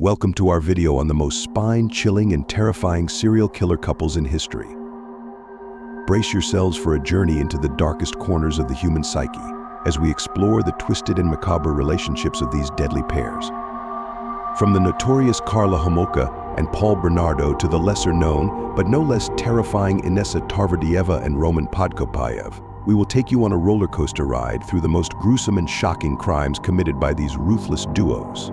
Welcome to our video on the most spine-chilling and terrifying serial killer couples in history. Brace yourselves for a journey into the darkest corners of the human psyche as we explore the twisted and macabre relationships of these deadly pairs. From the notorious Karla Homolka and Paul Bernardo to the lesser-known but no less terrifying Inessa Tarverdiyeva and Roman Podkopaev, we will take you on a roller coaster ride through the most gruesome and shocking crimes committed by these ruthless duos.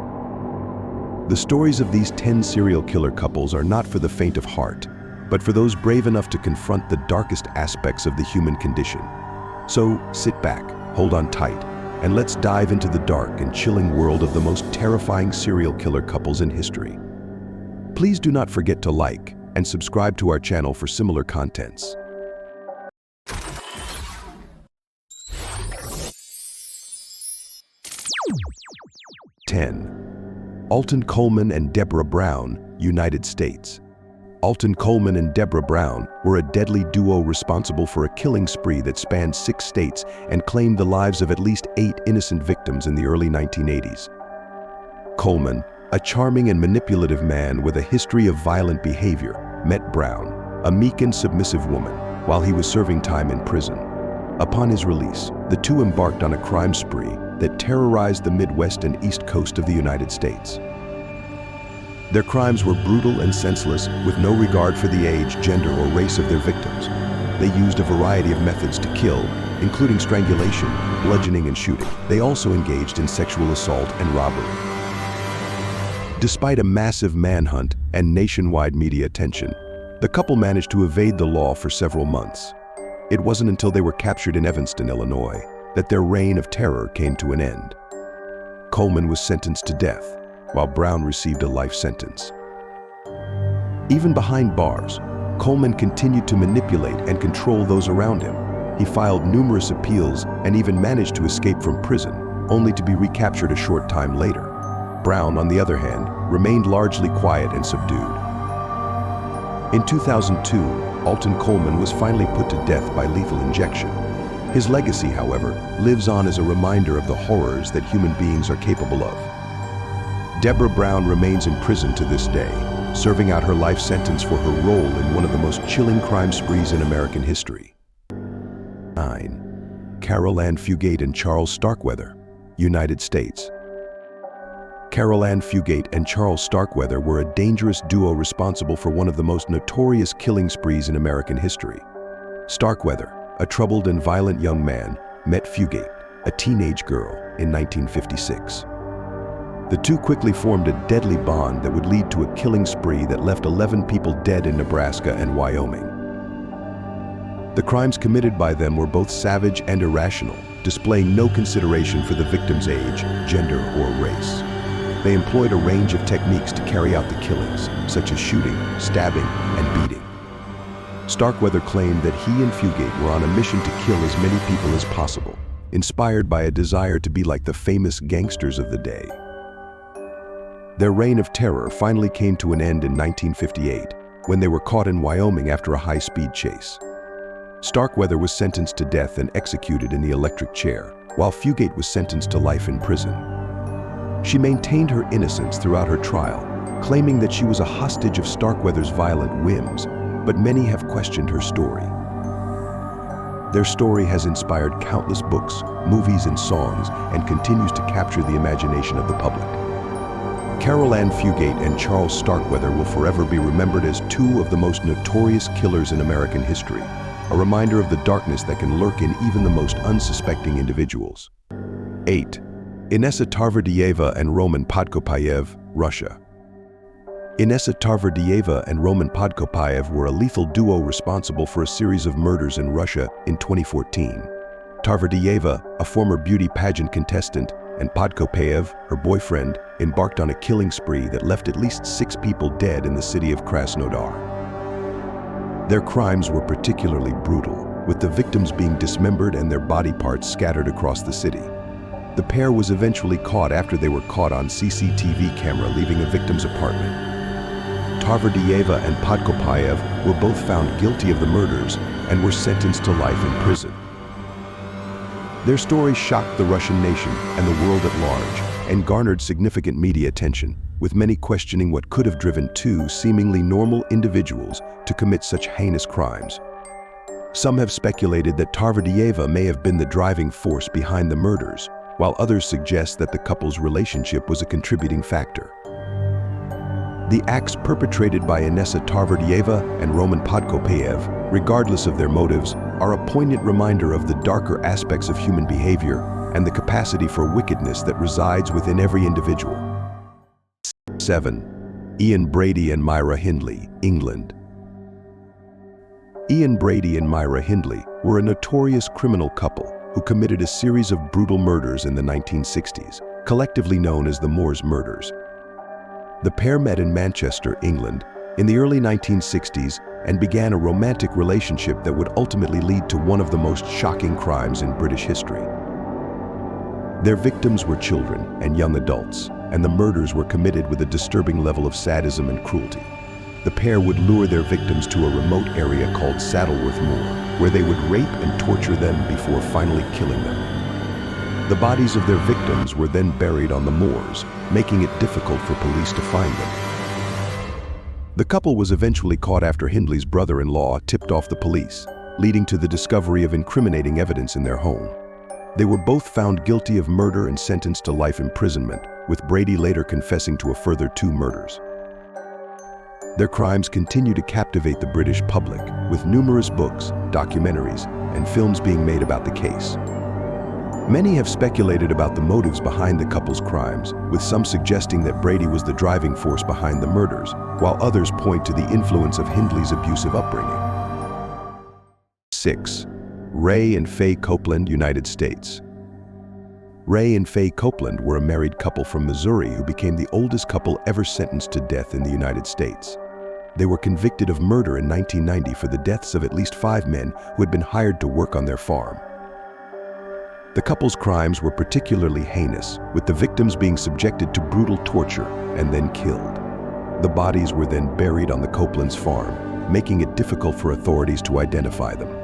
The stories of these 10 serial killer couples are not for the faint of heart, but for those brave enough to confront the darkest aspects of the human condition. So sit back, hold on tight, and let's dive into the dark and chilling world of the most terrifying serial killer couples in history. Please do not forget to like and subscribe to our channel for similar contents. 10. Alton Coleman and Debra Brown, United States. Alton Coleman and Debra Brown were a deadly duo responsible for a killing spree that spanned 6 states and claimed the lives of at least 8 innocent victims in the early 1980s. Coleman, a charming and manipulative man with a history of violent behavior, met Brown, a meek and submissive woman, while he was serving time in prison. Upon his release, the two embarked on a crime spree that terrorized the Midwest and East Coast of the United States. Their crimes were brutal and senseless, with no regard for the age, gender, or race of their victims. They used a variety of methods to kill, including strangulation, bludgeoning, and shooting. They also engaged in sexual assault and robbery. Despite a massive manhunt and nationwide media attention, the couple managed to evade the law for several months. It wasn't until they were captured in Evanston, Illinois, that their reign of terror came to an end. Coleman was sentenced to death, while Brown received a life sentence. Even behind bars, Coleman continued to manipulate and control those around him. He filed numerous appeals and even managed to escape from prison, only to be recaptured a short time later. Brown, on the other hand, remained largely quiet and subdued. In 2002, Alton Coleman was finally put to death by lethal injection. His legacy, however, lives on as a reminder of the horrors that human beings are capable of. Debra Brown remains in prison to this day, serving out her life sentence for her role in one of the most chilling crime sprees in American history. 9. Caril Fugate and Charles Starkweather, United States. Caril Fugate and Charles Starkweather were a dangerous duo responsible for one of the most notorious killing sprees in American history. Starkweather, a troubled and violent young man, met Fugate, a teenage girl, in 1956. The two quickly formed a deadly bond that would lead to a killing spree that left 11 people dead in Nebraska and Wyoming. The crimes committed by them were both savage and irrational, displaying no consideration for the victim's age, gender, or race. They employed a range of techniques to carry out the killings, such as shooting, stabbing, and beating. Starkweather claimed that he and Fugate were on a mission to kill as many people as possible, inspired by a desire to be like the famous gangsters of the day. Their reign of terror finally came to an end in 1958, when they were caught in Wyoming after a high-speed chase. Starkweather was sentenced to death and executed in the electric chair, while Fugate was sentenced to life in prison. She maintained her innocence throughout her trial, claiming that she was a hostage of Starkweather's violent whims, but many have questioned her story. Their story has inspired countless books, movies, and songs, and continues to capture the imagination of the public. Caril Fugate and Charles Starkweather will forever be remembered as two of the most notorious killers in American history, a reminder of the darkness that can lurk in even the most unsuspecting individuals. 8. Inessa Tarverdiyeva and Roman Podkopaev, Russia. Inessa Tarverdiyeva and Roman Podkopaev were a lethal duo responsible for a series of murders in Russia in 2014. Tarverdiyeva, a former beauty pageant contestant, and Podkopaev, her boyfriend, embarked on a killing spree that left at least 6 people dead in the city of Krasnodar. Their crimes were particularly brutal, with the victims being dismembered and their body parts scattered across the city. The pair was eventually caught after they were caught on CCTV camera leaving a victim's apartment. Tarverdiyeva and Podkopaev were both found guilty of the murders and were sentenced to life in prison. Their story shocked the Russian nation and the world at large and garnered significant media attention, with many questioning what could have driven two seemingly normal individuals to commit such heinous crimes. Some have speculated that Tarverdiyeva may have been the driving force behind the murders, while others suggest that the couple's relationship was a contributing factor. The acts perpetrated by Inessa Tarverdiyeva and Roman Podkopaev, regardless of their motives, are a poignant reminder of the darker aspects of human behavior and the capacity for wickedness that resides within every individual. 7. Ian Brady and Myra Hindley, England. Ian Brady and Myra Hindley were a notorious criminal couple who committed a series of brutal murders in the 1960s, collectively known as the Moors murders. The pair met in Manchester, England, in the early 1960s and began a romantic relationship that would ultimately lead to one of the most shocking crimes in British history. Their victims were children and young adults, and the murders were committed with a disturbing level of sadism and cruelty. The pair would lure their victims to a remote area called Saddleworth Moor, where they would rape and torture them before finally killing them. The bodies of their victims were then buried on the moors, making it difficult for police to find them. The couple was eventually caught after Hindley's brother-in-law tipped off the police, leading to the discovery of incriminating evidence in their home. They were both found guilty of murder and sentenced to life imprisonment, with Brady later confessing to a further 2 murders. Their crimes continue to captivate the British public, with numerous books, documentaries, and films being made about the case. Many have speculated about the motives behind the couple's crimes, with some suggesting that Brady was the driving force behind the murders, while others point to the influence of Hindley's abusive upbringing. 6. Ray and Faye Copeland, United States. Ray and Faye Copeland were a married couple from Missouri who became the oldest couple ever sentenced to death in the United States. They were convicted of murder in 1990 for the deaths of at least 5 men who had been hired to work on their farm. The couple's crimes were particularly heinous, with the victims being subjected to brutal torture and then killed. The bodies were then buried on the Copeland's farm, making it difficult for authorities to identify them.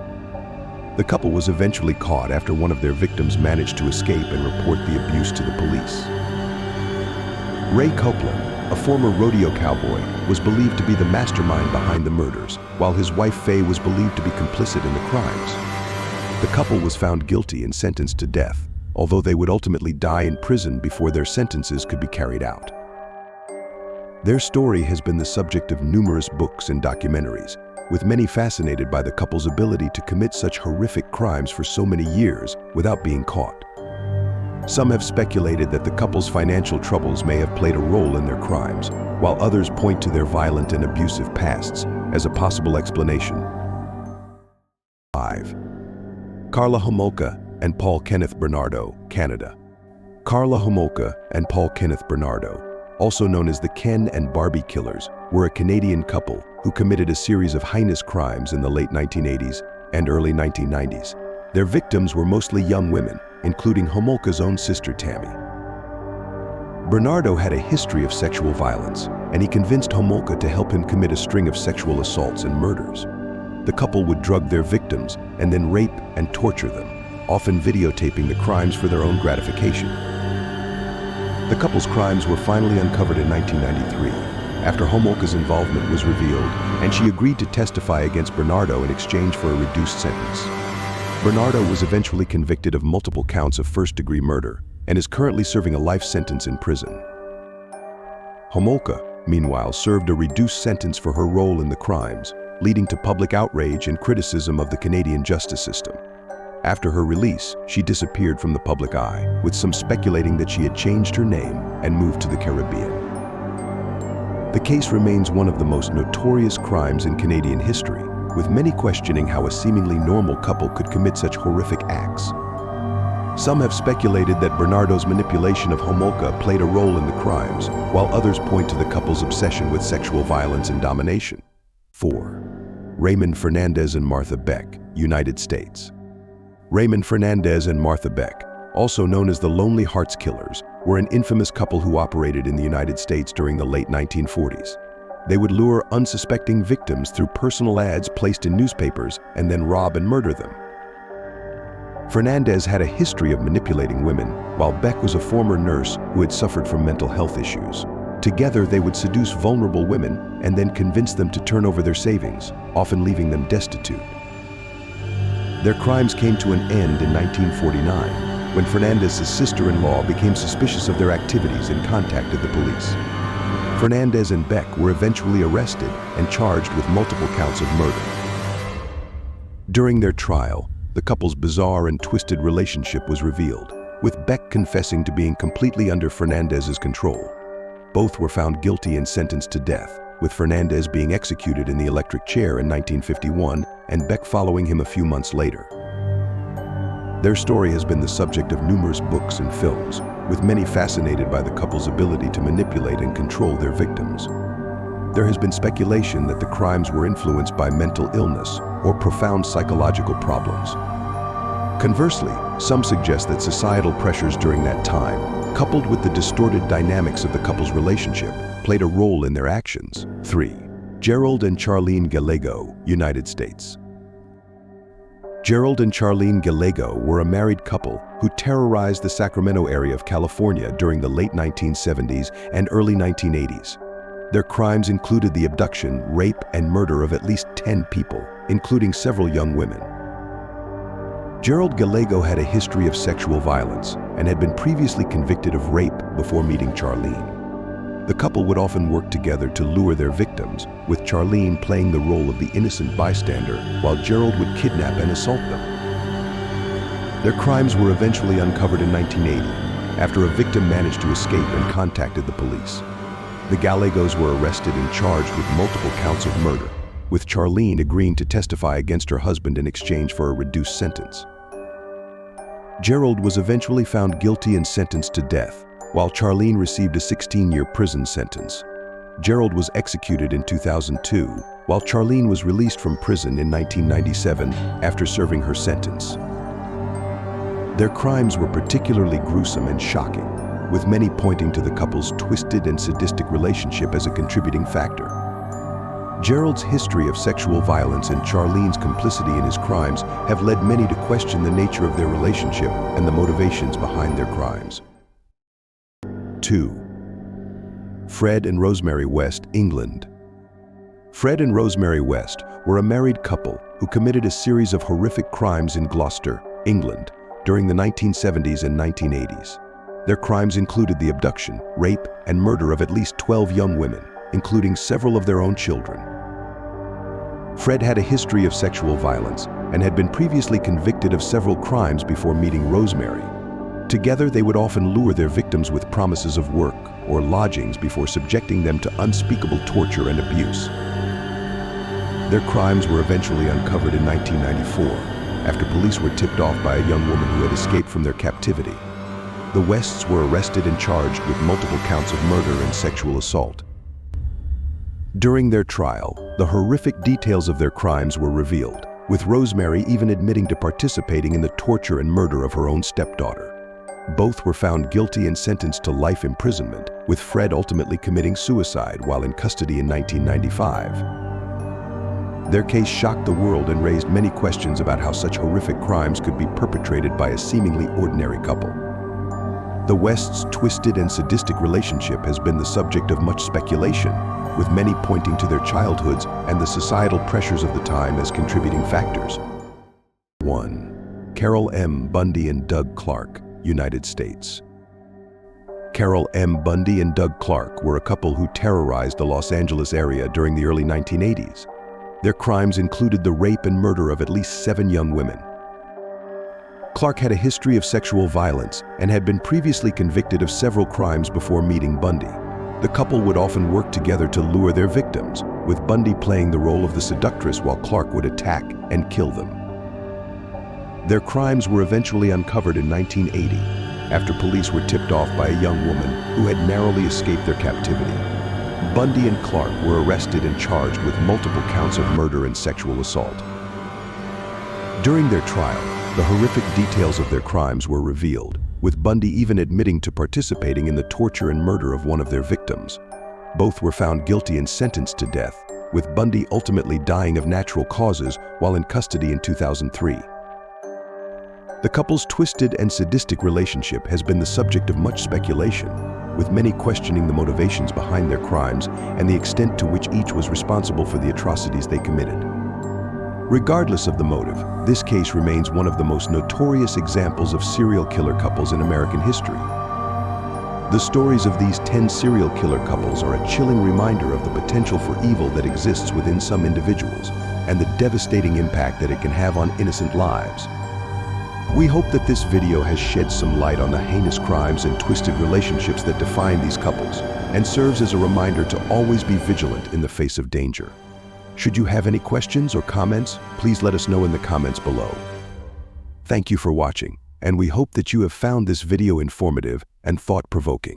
The couple was eventually caught after one of their victims managed to escape and report the abuse to the police. Ray Copeland, a former rodeo cowboy, was believed to be the mastermind behind the murders, while his wife Faye was believed to be complicit in the crimes. The couple was found guilty and sentenced to death, although they would ultimately die in prison before their sentences could be carried out. Their story has been the subject of numerous books and documentaries, with many fascinated by the couple's ability to commit such horrific crimes for so many years without being caught. Some have speculated that the couple's financial troubles may have played a role in their crimes, while others point to their violent and abusive pasts as a possible explanation. 5. Karla Homolka and Paul Kenneth Bernardo, Canada. Karla Homolka and Paul Kenneth Bernardo, also known as the Ken and Barbie killers, were a Canadian couple who committed a series of heinous crimes in the late 1980s and early 1990s. Their victims were mostly young women, including Homolka's own sister Tammy. Bernardo had a history of sexual violence, and he convinced Homolka to help him commit a string of sexual assaults and murders. The couple would drug their victims and then rape and torture them, often videotaping the crimes for their own gratification. The couple's crimes were finally uncovered in 1993, after Homolka's involvement was revealed, and she agreed to testify against Bernardo in exchange for a reduced sentence. Bernardo was eventually convicted of multiple counts of first-degree murder and is currently serving a life sentence in prison. Homolka, meanwhile, served a reduced sentence for her role in the crimes, leading to public outrage and criticism of the Canadian justice system. After her release, she disappeared from the public eye, with some speculating that she had changed her name and moved to the Caribbean. The case remains one of the most notorious crimes in Canadian history, with many questioning how a seemingly normal couple could commit such horrific acts. Some have speculated that Bernardo's manipulation of Homolka played a role in the crimes, while others point to the couple's obsession with sexual violence and domination. 4. Raymond Fernandez and Martha Beck, United States. Raymond Fernandez and Martha Beck, also known as the Lonely Hearts Killers, were an infamous couple who operated in the United States during the late 1940s. They would lure unsuspecting victims through personal ads placed in newspapers and then rob and murder them. Fernandez had a history of manipulating women, while Beck was a former nurse who had suffered from mental health issues. Together, they would seduce vulnerable women and then convince them to turn over their savings, often leaving them destitute. Their crimes came to an end in 1949, when Fernandez's sister-in-law became suspicious of their activities and contacted the police. Fernandez and Beck were eventually arrested and charged with multiple counts of murder. During their trial, the couple's bizarre and twisted relationship was revealed, with Beck confessing to being completely under Fernandez's control. Both were found guilty and sentenced to death, with Fernandez being executed in the electric chair in 1951 and Beck following him a few months later. Their story has been the subject of numerous books and films, with many fascinated by the couple's ability to manipulate and control their victims. There has been speculation that the crimes were influenced by mental illness or profound psychological problems. Conversely, some suggest that societal pressures during that time, coupled with the distorted dynamics of the couple's relationship, played a role in their actions. 3. Gerald and Charlene Gallego, United States. Gerald and Charlene Gallego were a married couple who terrorized the Sacramento area of California during the late 1970s and early 1980s. Their crimes included the abduction, rape, and murder of at least 10 people, including several young women. Gerald Gallego had a history of sexual violence and had been previously convicted of rape before meeting Charlene. The couple would often work together to lure their victims, with Charlene playing the role of the innocent bystander, while Gerald would kidnap and assault them. Their crimes were eventually uncovered in 1980, after a victim managed to escape and contacted the police. The Gallegos were arrested and charged with multiple counts of murder, with Charlene agreeing to testify against her husband in exchange for a reduced sentence. Gerald was eventually found guilty and sentenced to death, while Charlene received a 16-year prison sentence. Gerald was executed in 2002, while Charlene was released from prison in 1997 after serving her sentence. Their crimes were particularly gruesome and shocking, with many pointing to the couple's twisted and sadistic relationship as a contributing factor. Gerald's history of sexual violence and Charlene's complicity in his crimes have led many to question the nature of their relationship and the motivations behind their crimes. 2. Fred and Rosemary West, England. Fred and Rosemary West were a married couple who committed a series of horrific crimes in Gloucester, England, during the 1970s and 1980s. Their crimes included the abduction, rape, and murder of at least 12 young women, including several of their own children. Fred had a history of sexual violence and had been previously convicted of several crimes before meeting Rosemary. Together, they would often lure their victims with promises of work or lodgings before subjecting them to unspeakable torture and abuse. Their crimes were eventually uncovered in 1994, after police were tipped off by a young woman who had escaped from their captivity. The Wests were arrested and charged with multiple counts of murder and sexual assault. During their trial, the horrific details of their crimes were revealed, with Rosemary even admitting to participating in the torture and murder of her own stepdaughter. Both were found guilty and sentenced to life imprisonment, with Fred ultimately committing suicide while in custody in 1995. Their case shocked the world and raised many questions about how such horrific crimes could be perpetrated by a seemingly ordinary couple. The Wests' twisted and sadistic relationship has been the subject of much speculation, with many pointing to their childhoods and the societal pressures of the time as contributing factors. 1. Caril M. Bundy and Doug Clark, United States. Caril M. Bundy and Doug Clark were a couple who terrorized the Los Angeles area during the early 1980s. Their crimes included the rape and murder of at least 7 young women. Clark had a history of sexual violence and had been previously convicted of several crimes before meeting Bundy. The couple would often work together to lure their victims, with Bundy playing the role of the seductress while Clark would attack and kill them. Their crimes were eventually uncovered in 1980, after police were tipped off by a young woman who had narrowly escaped their captivity. Bundy and Clark were arrested and charged with multiple counts of murder and sexual assault. During their trial, the horrific details of their crimes were revealed, with Bundy even admitting to participating in the torture and murder of one of their victims. Both were found guilty and sentenced to death, with Bundy ultimately dying of natural causes while in custody in 2003. The couple's twisted and sadistic relationship has been the subject of much speculation, with many questioning the motivations behind their crimes and the extent to which each was responsible for the atrocities they committed. Regardless of the motive, this case remains one of the most notorious examples of serial killer couples in American history. The stories of these 10 serial killer couples are a chilling reminder of the potential for evil that exists within some individuals and the devastating impact that it can have on innocent lives. We hope that this video has shed some light on the heinous crimes and twisted relationships that define these couples and serves as a reminder to always be vigilant in the face of danger. Should you have any questions or comments, please let us know in the comments below. Thank you for watching, and we hope that you have found this video informative and thought-provoking.